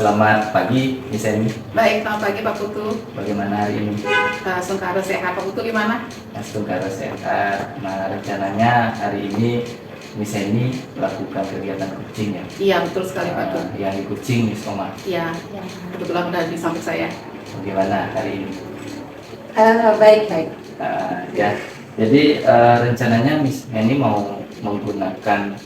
Selamat pagi, Miss Eni. Baik, selamat pagi Pak Putu. Bagaimana hari ini? Sengkara sehat, Pak Putu gimana? Semoga sehat. Nah, rencananya hari ini Miss Eni melakukan kegiatan coaching ya? Iya, betul sekali Pak Putu. Yang di coaching Miss Oma. Iya, kebetulan udah di samping saya. Bagaimana hari ini? Baik. Ya, jadi rencananya Miss Eni mau menggunakan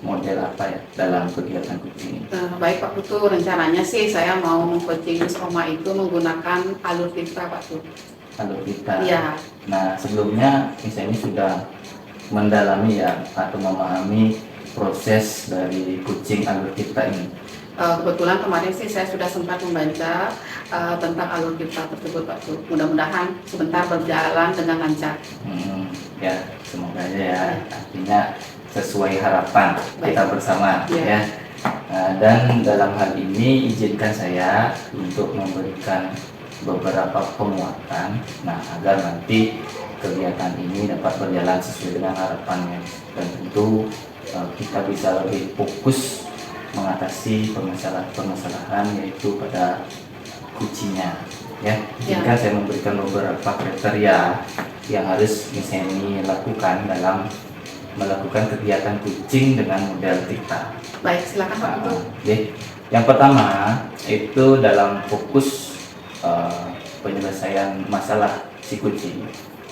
model apa ya dalam kegiatan coaching ini? Baik Pak Putu, rencananya sih saya mau meng-coaching Miss Oma itu menggunakan alur fitra Pak Putu. Alur kita. Iya. Nah, sebelumnya Miss Eni sudah mendalami ya atau memahami proses dari coaching alur kita ini. Kebetulan kemarin sih saya sudah sempat membaca tentang alur fitra tersebut Pak Putu. Mudah-mudahan sebentar berjalan dengan lancar. Ya, semoga aja ya. Artinya sesuai harapan kita bersama ya. Dan dalam hal ini izinkan saya untuk memberikan beberapa penguatan, agar nanti kegiatan ini dapat berjalan sesuai dengan harapannya, dan tentu kita bisa lebih fokus mengatasi permasalahan yaitu pada kuncinya ya. Izinkan saya memberikan beberapa kriteria yang harus Miss Eni lakukan dalam melakukan kegiatan coaching dengan model kita. Baik, silakan Pak Putu. Yang pertama itu dalam fokus penyelesaian masalah si coaching,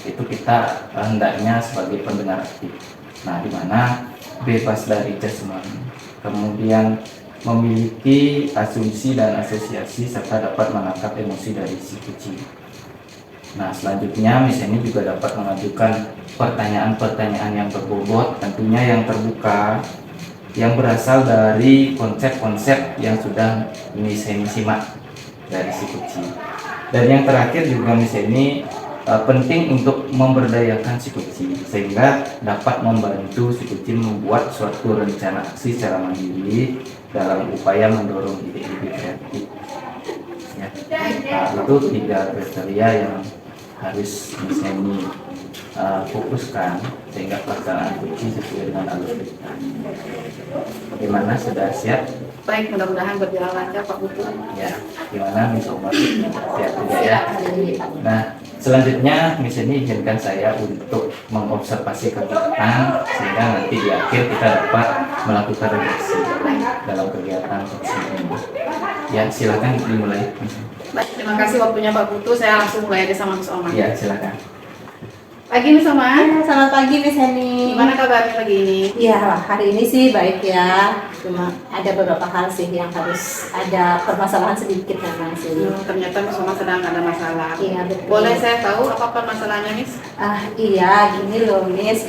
itu kita hendaknya sebagai pendengar aktif. Nah, di mana bebas dari judgement, kemudian memiliki asumsi dan asosiasi serta dapat menangkap emosi dari si coaching. Nah, selanjutnya Miss Eni juga dapat mengajukan pertanyaan-pertanyaan yang berbobot, tentunya yang terbuka, yang berasal dari konsep-konsep yang sudah Miss Eni simak dari si coaching. Dan yang terakhir juga Miss Eni penting untuk memberdayakan si coaching sehingga dapat membantu si coaching membuat suatu rencana aksi secara mandiri dalam upaya mendorong ide-ide kreatif. Ya. Itu 3 kriteria yang harus Miss Eni fokuskan sehingga pelaksanaan coaching sesuai dengan alur kita. Bagaimana, sudah siap? Baik, mudah-mudahan berjalan lancar Pak Putu. Ya, gimana Miss Oma? Siap juga ya? Nah, selanjutnya Miss Eni izinkan saya untuk mengobservasi kegiatan sehingga nanti di akhir kita dapat melakukan refleksi dalam kegiatan coaching ini. Ya, silakan dimulai. Baik, terima kasih waktunya Pak Putu. Saya langsung mulai aja sama Miss Oma. Ya, silakan. Pagi Miss Oma. Selamat pagi Miss Eni. Gimana kabarnya pagi ini? Iya, hari ini sih baik ya. Cuma ada beberapa hal sih yang harus ada permasalahan sedikit memang sih. Ternyata Miss Oma sedang ada masalah. Iya, betul. Boleh saya tahu apa masalahnya Miss? Iya, gini loh Miss.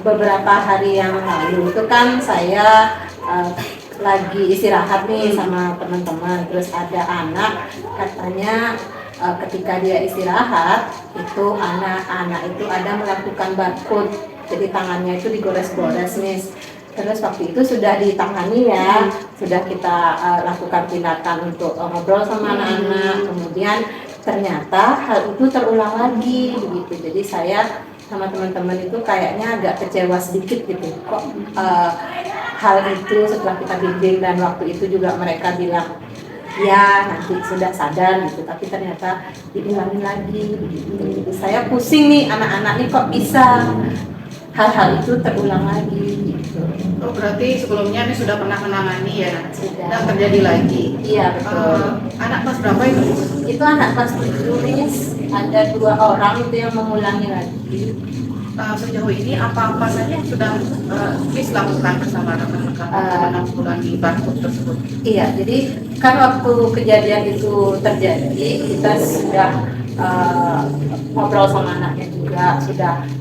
Beberapa hari yang lalu itu kan saya lagi istirahat nih sama teman-teman. Terus ada anak katanya ketika dia istirahat itu anak-anak itu ada melakukan barcode, jadi tangannya itu digores-gores Miss. Terus waktu itu sudah ditangani ya, sudah kita lakukan tindakan untuk ngobrol sama anak-anak. Kemudian ternyata hal itu terulang lagi begitu. Jadi saya sama teman-teman itu kayaknya agak kecewa sedikit gitu. Kok hal itu setelah kita bimbing dan waktu itu juga mereka bilang ya nanti sudah sadar gitu, tapi ternyata diulangi lagi gitu. Jadi saya pusing nih, anak-anak nih kok bisa hal-hal itu terulang lagi gitu. Oh, berarti sebelumnya ini sudah pernah menangani ya? Sudah. Dan terjadi lagi? Iya betul. Anak kelas berapa itu? Itu anak kelas 7 Miss. Ada 2 orang itu yang mengulangi lagi. Sejauh ini apa-apa saja yang sudah Miss lakukan bersama rekan-rekan menanggulangi barcode tersebut? Iya, jadi kan waktu kejadian itu terjadi kita sudah ngobrol sama anaknya juga,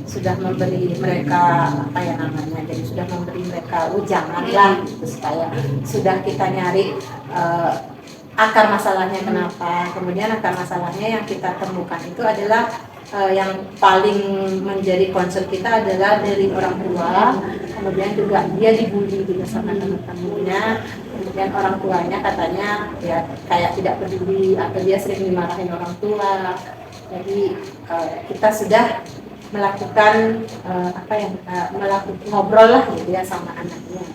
sudah memberi mereka apa ya namanya, jadi sudah memberi mereka ujangan lah gitu, supaya sudah kita nyari akar masalahnya kenapa. Kemudian akar masalahnya yang kita temukan itu adalah yang paling menjadi concern kita adalah dari orang tua. Kemudian juga dia dibully juga sama teman-temannya. Kemudian orang tuanya katanya ya kayak tidak peduli atau dia sering dimarahin orang tua. Jadi kita sudah melakukan melakukan ngobrol lah gitu ya sama anaknya.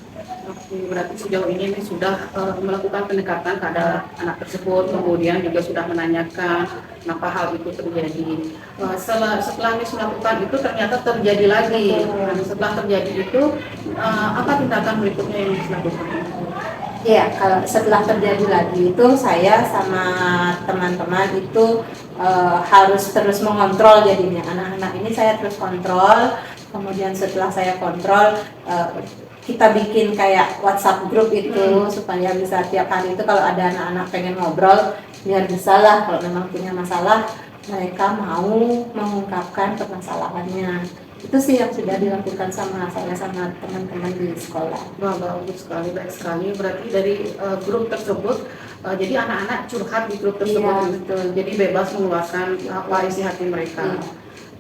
Berarti sejauh ini Miss sudah melakukan pendekatan kepada anak tersebut, kemudian juga sudah menanyakan kenapa hal itu terjadi. Setelah Miss melakukan itu ternyata terjadi lagi. Nah, setelah terjadi itu apa tindakan berikutnya yang Miss lakukan? Iya, kalau setelah terjadi lagi itu saya sama teman-teman itu harus terus mengontrol jadinya anak-anak ini saya terus kontrol. Kemudian setelah saya kontrol, kita bikin kayak WhatsApp grup itu supaya bisa tiap hari itu kalau ada anak-anak pengen ngobrol biar bisa lah kalau memang punya masalah mereka mau mengungkapkan permasalahannya. Itu sih yang sudah dilakukan sama saya sama teman-teman di sekolah. Wah, bagus sekali, baik sekali. Berarti dari grup tersebut, jadi anak-anak curhat di grup tersebut, Iya, betul. jadi bebas mengeluarkan apa isi hati mereka.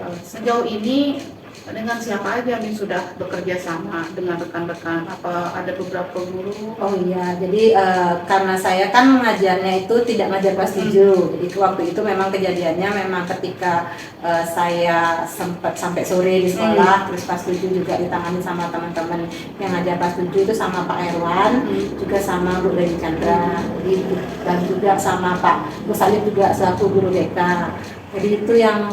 Iya. Sejauh ini dengan siapa aja nih sudah bekerja sama dengan rekan-rekan? Apa ada beberapa guru? Oh iya, jadi karena saya kan mengajarnya itu tidak ngajar kelas 7. Jadi waktu itu memang kejadiannya memang ketika saya sempat sampai sore di sekolah, terus kelas 7 juga ditangani sama teman-teman yang ngajar kelas 7 itu sama Pak Erwan, juga sama Bu Dewi Chandra, dan juga sama Pak Bu Salib juga selaku guru BK. Jadi itu yang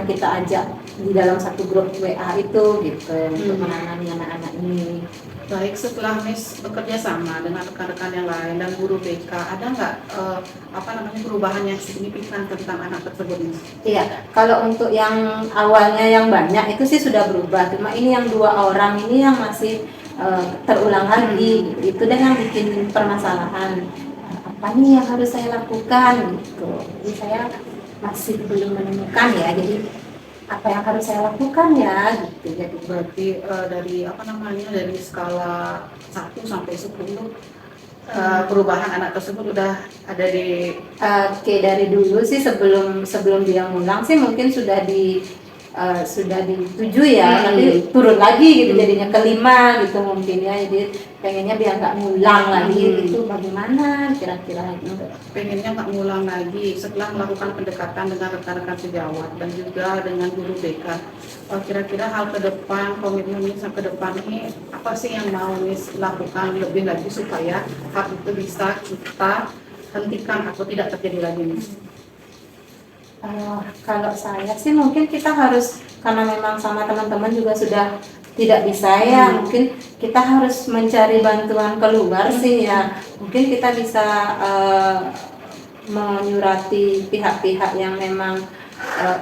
kita ajak di dalam satu grup WA itu gitu untuk menangani anak-anak ini. Baik, setelah Miss bekerja sama dengan rekan-rekan yang lain dan guru BK, ada nggak perubahan yang signifikan tentang anak tersebut, Miss? Iya, kalau untuk yang awalnya yang banyak itu sih sudah berubah. Cuma ini yang 2 orang ini yang masih terulang lagi. Itu dan yang bikin permasalahan. Apa nih yang harus saya lakukan gitu. Jadi saya masih belum menemukan ya. Jadi apa yang harus saya lakukan ya gitu. Jadi Berarti dari skala 1 sampai 10 perubahan anak tersebut udah ada di oke, dari dulu sih sebelum dia ngulang sih mungkin sudah di 7 ya, tapi turun lagi gitu jadinya ke 5 gitu mungkin ya. Jadi pengennya biar nggak ngulang lagi gitu. Bagaimana kira-kira gitu? pengennya nggak ngulang lagi setelah melakukan pendekatan dengan rekan-rekan sejawat dan juga dengan guru BK. Kira-kira hal ke depan, komitmen Miss ke depan ini apa sih yang mau Miss lakukan lebih lagi supaya hal itu bisa kita hentikan atau tidak terjadi lagi, Miss? Kalau saya sih mungkin kita harus, karena memang sama teman-teman juga sudah tidak bisa ya, mungkin kita harus mencari bantuan keluar sih ya. Mungkin kita bisa menyurati pihak-pihak yang memang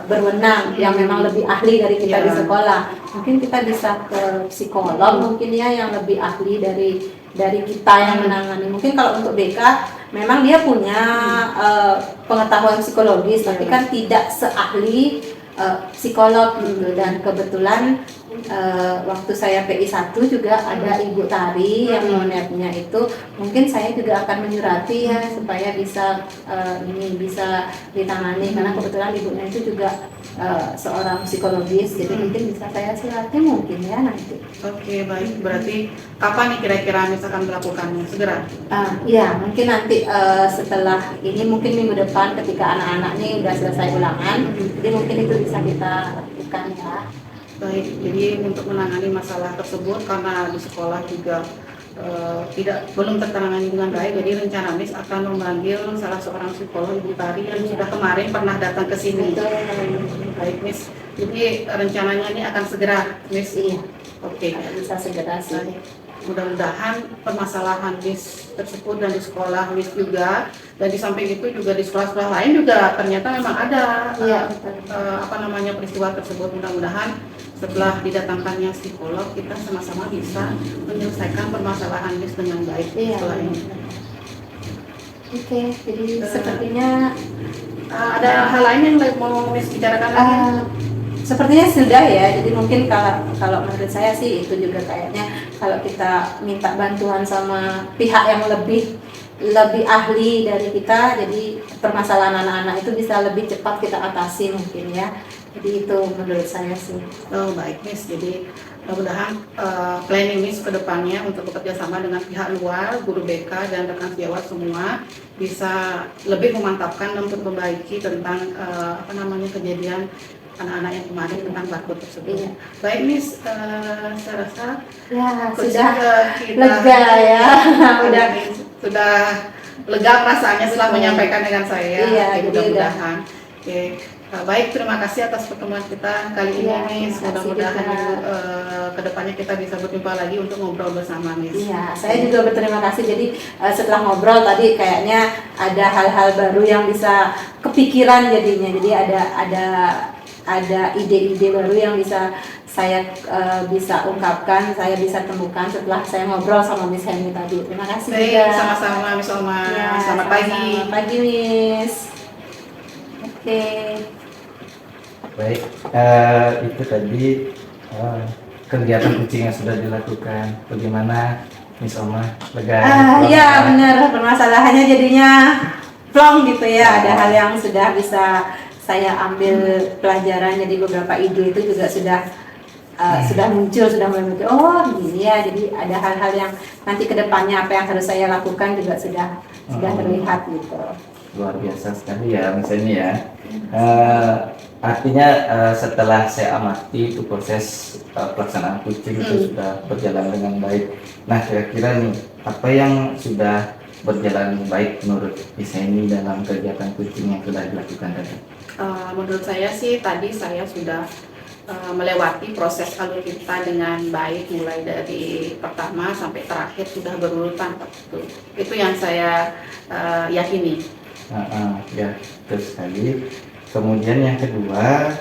berwenang, yang memang lebih ahli dari kita di sekolah. Mungkin kita bisa ke psikolog mungkin ya, yang lebih ahli dari kita yang menangani. Mungkin kalau untuk BK memang dia punya pengetahuan psikologis, tapi kan tidak seahli psikolog gitu. Dan kebetulan waktu saya PI 1 juga ada Ibu Tari yang monepnya itu, mungkin saya juga akan menyurati ya supaya bisa bisa ditangani, karena kebetulan ibunya itu juga seorang psikologis, jadi mungkin bisa saya surati mungkin ya nanti. Oke, baik. Berarti kapan nih kira-kira Miss akan melakukannya? Segera? Iya, mungkin nanti setelah ini, mungkin minggu depan ketika anak-anak ini udah selesai ulangan, jadi mungkin itu bisa kita lakukan ya. Baik, jadi untuk menangani masalah tersebut karena di sekolah juga belum tertangani dengan baik, jadi rencana Miss akan memanggil salah seorang psikolog, Ibu Tari yang sudah kemarin pernah datang ke sini. Baik, Miss. Jadi rencananya ini akan segera, Miss. Iya. Oke. Bisa segera sih. Baik. Mudah-mudahan permasalahan Miss tersebut dan di sekolah Miss juga, dan di samping itu juga di sekolah-sekolah lain juga ternyata memang ada peristiwa tersebut. Mudah-mudahan setelah didatangkannya psikolog kita sama-sama bisa menyelesaikan permasalahan Miss dengan baik setelah ini. Oke, jadi sepertinya ada hal lain yang mau Miss bicarakan lagi? sepertinya sudah ya. Jadi mungkin kalau menurut saya sih itu juga kayaknya kalau kita minta bantuan sama pihak yang lebih lebih ahli dari kita, jadi permasalahan anak-anak itu bisa lebih cepat kita atasi mungkin ya. Jadi itu menurut saya sih. Oh baik Miss, jadi mudah-mudahan planning Miss ke depannya untuk bekerja sama dengan pihak luar, guru BK dan rekan sejawat semua bisa lebih memantapkan dan memperbaiki tentang kejadian anak-anak yang kemarin tentang barcode tersebut. Iya. Baik Miss, saya rasa Ya coaching sudah kita lega ya. Udah. sudah lega perasaannya setelah menyampaikan dengan saya. Iya, Oke, jadi mudah-mudahan. Oke. Baik, terima kasih atas pertemuan kita kali ini, Iya, Miss. terima kasih Mudah-mudahan juga. kedepannya kita bisa berjumpa lagi untuk ngobrol bersama, Miss. Iya, saya juga berterima kasih. Jadi setelah ngobrol tadi kayaknya ada hal-hal baru yang bisa kepikiran jadinya. Jadi ada ide-ide baru yang bisa saya bisa ungkapkan, saya bisa temukan setelah saya ngobrol sama Miss Henny tadi. Terima kasih Baik, juga. sama-sama, Miss Oma. Ya, Selamat pagi. sama-sama. Pagi, Miss. Oke. Baik, itu tadi kegiatan kucing yang sudah dilakukan. Bagaimana Miss Oma? Lega? Iya benar, permasalahannya jadinya plong gitu ya. Ada hal yang sudah bisa saya ambil pelajaran, jadi beberapa ide itu juga sudah muncul, sudah mulai muncul. Oh gini ya, jadi ada hal-hal yang nanti kedepannya apa yang harus saya lakukan juga sudah terlihat gitu. Luar biasa sekali ya Miss Eni ya. Artinya setelah saya amati itu proses pelaksanaan kucing itu sudah berjalan dengan baik. Nah kira-kira nih apa yang sudah berjalan baik menurut Miss Eni dalam kegiatan kucing yang sudah dilakukan tadi? Menurut saya sih tadi saya sudah melewati proses alur kita dengan baik, mulai dari pertama sampai terakhir sudah berurutan. Itu yang saya yakini. Ya, terus sekali. Kemudian yang kedua,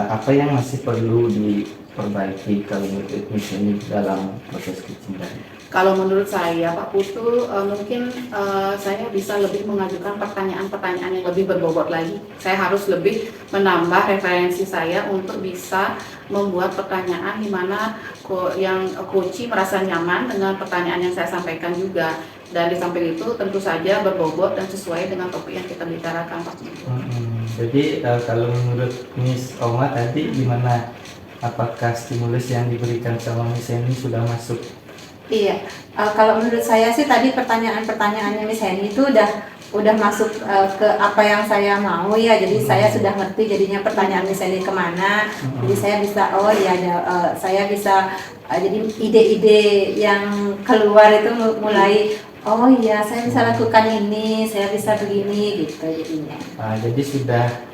apa yang masih perlu diperbaiki kalau menurut Miss Eni dalam proses kucing tadi? Kalau menurut saya Pak Putu, mungkin saya bisa lebih mengajukan pertanyaan-pertanyaan yang lebih berbobot lagi. Saya harus lebih menambah referensi saya untuk bisa membuat pertanyaan di mana yang coach merasa nyaman dengan pertanyaan yang saya sampaikan juga. Dan di samping itu tentu saja berbobot dan sesuai dengan topik yang kita bicarakan Pak Putu. Jadi kalau menurut Miss Oma tadi gimana? Apakah stimulus yang diberikan sama Miss Eni sudah masuk? Iya, kalau menurut saya sih tadi pertanyaan-pertanyaannya Miss Henny itu udah masuk ke apa yang saya mau ya. Jadi saya sudah ngerti jadinya pertanyaan Miss Henny kemana. Jadi saya bisa saya bisa jadi ide-ide yang keluar itu mulai oh iya saya bisa lakukan ini, saya bisa begini gitu jadinya. Jadi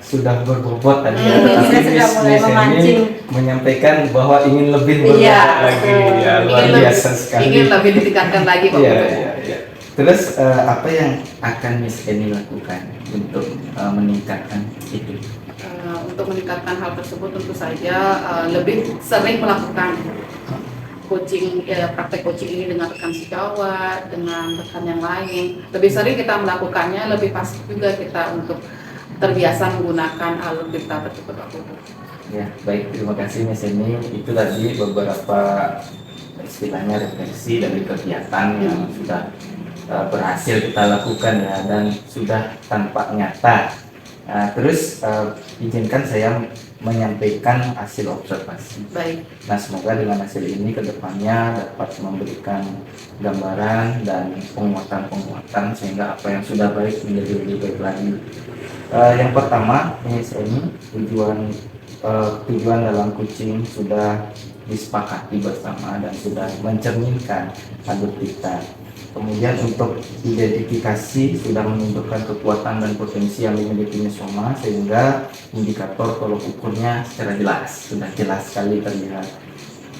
sudah berbobot tadi ya, Saya tapi sudah mulai Miss memancing. Eni menyampaikan bahwa ingin lebih berbobot Iya, lagi, ya, luar biasa sekali. Ingin lebih ditingkatkan lagi Pak Iya, Putu. iya. Terus apa yang akan Miss Eni lakukan untuk meningkatkan itu? Untuk meningkatkan hal tersebut tentu saja lebih sering melakukan praktek coaching ini dengan rekan sejawat, dengan rekan yang lain. Lebih sering kita melakukannya, lebih pasti juga kita untuk terbiasa menggunakan alur kita tersebut. Ya, baik, terima kasih Miss Eni. Itu tadi beberapa istilahnya refleksi dari kegiatan yang sudah berhasil kita lakukan ya, dan sudah tampak nyata. Terus izinkan saya menyampaikan hasil observasi. Baik. Nah, semoga dengan hasil ini kedepannya dapat memberikan gambaran dan penguatan-penguatan sehingga apa yang sudah baik menjadi lebih baik lagi. Yang pertama, Miss Eni, tujuan dalam kucing sudah disepakati bersama dan sudah mencerminkan alur kita. Kemudian untuk identifikasi sudah menunjukkan kekuatan dan potensi yang dimiliki Miss Oma sehingga indikator tolok ukurnya secara jelas, sudah jelas sekali terlihat.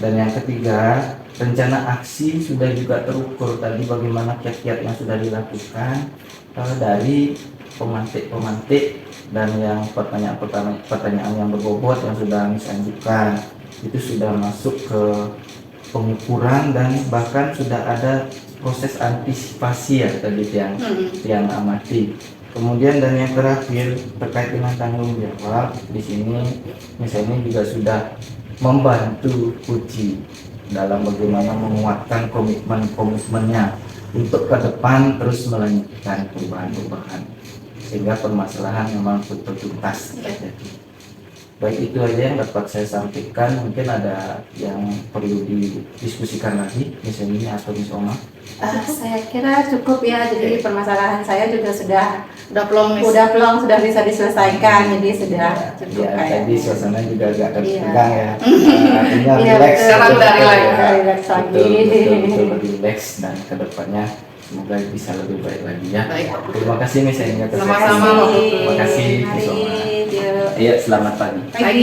Dan yang ketiga, rencana aksi sudah juga terukur tadi bagaimana kiat-kiat yang sudah dilakukan dari pemantik dan yang pertanyaan yang berbobot yang sudah Miss ajukan itu sudah masuk ke pengukuran dan bahkan sudah ada proses antisipasi ya tadi yang amati. Kemudian dan yang terakhir terkait dengan tanggung jawab, di sini misalnya juga sudah membantu Uci dalam bagaimana menguatkan komitmennya untuk ke depan terus melanjutkan perubahan-perubahan sehingga permasalahan memang betul tuntas terjadi. Baik, itu aja yang dapat saya sampaikan. Mungkin ada yang perlu didiskusikan lagi, misalnya atau Miss Oma. Saya kira cukup ya. Jadi permasalahan saya juga sudah plong Miss. sudah bisa diselesaikan. Jadi sudah cukup Ya, kayak. tadi suasana juga agak Iya. tegang ya. Artinya Iya, relax. betul. Sekarang udah relax. Udah relax lagi. Betul, lebih relax, dan kedepannya semoga bisa lebih baik lagi ya. Baik, Pak. Terima kasih Miss Enia. Sama-sama, Pak Putu. Terima kasih Miss Mari, Oma. yuk. Iya, selamat pagi. Pagi.